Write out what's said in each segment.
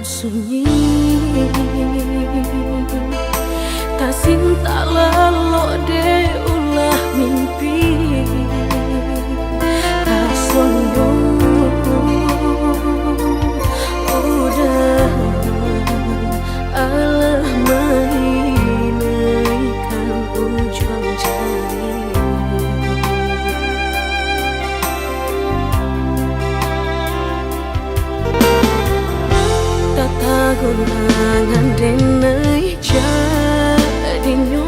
sunyi, tak cinta lelok de ulah mimpi, tak sombong udah alah mainkan ujung jari. Tata gulangan denai jadinya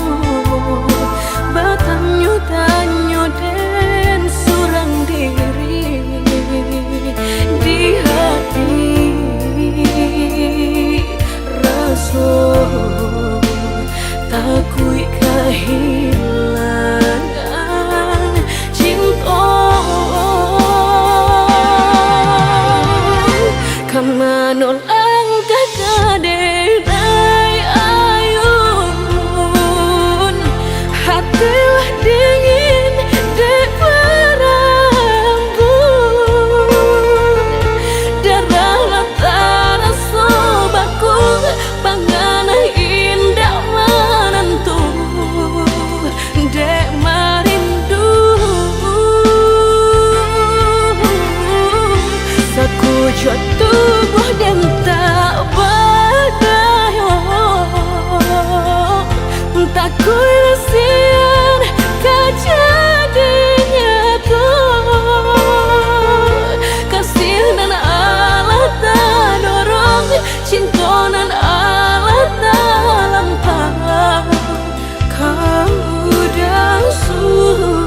batanyo tanyo den surang diri di hati rasa takui kehilangan cinta kamanol angkat kadenai ayun hatilah dingin dek berambut darah latara sobaku pangana indah menentu dek marindu sakujud tubuh dan tak berdaya tak kuilasian kejadinya tuh kasih dan Allah tak dorong cinta dan Allah tak lampau kamu dah surah.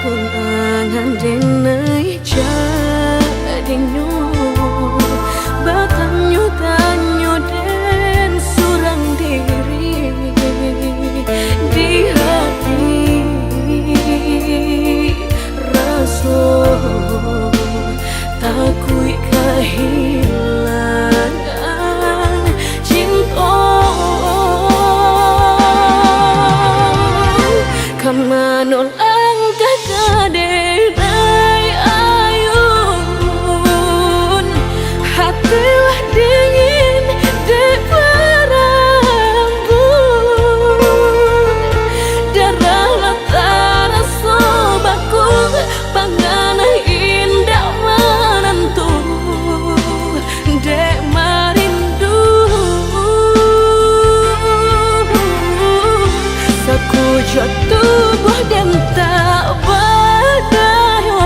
Gulangan denai jadinya batanyo tanyo den surang diri di hati rasa takui kehilangan cinta kamanol kadenai ayun hatilah dingin dek berambut darah latara sobaku pangana indah menentu dek marindu sakujud tubuh dan tak berdaya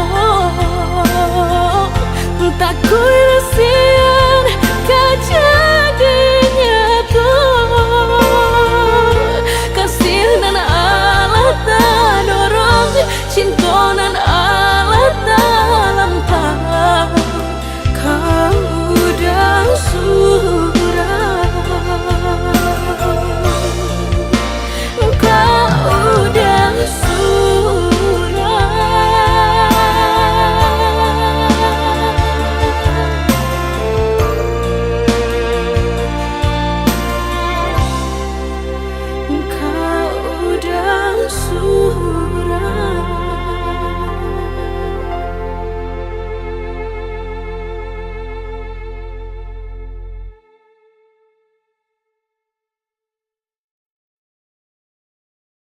tak ku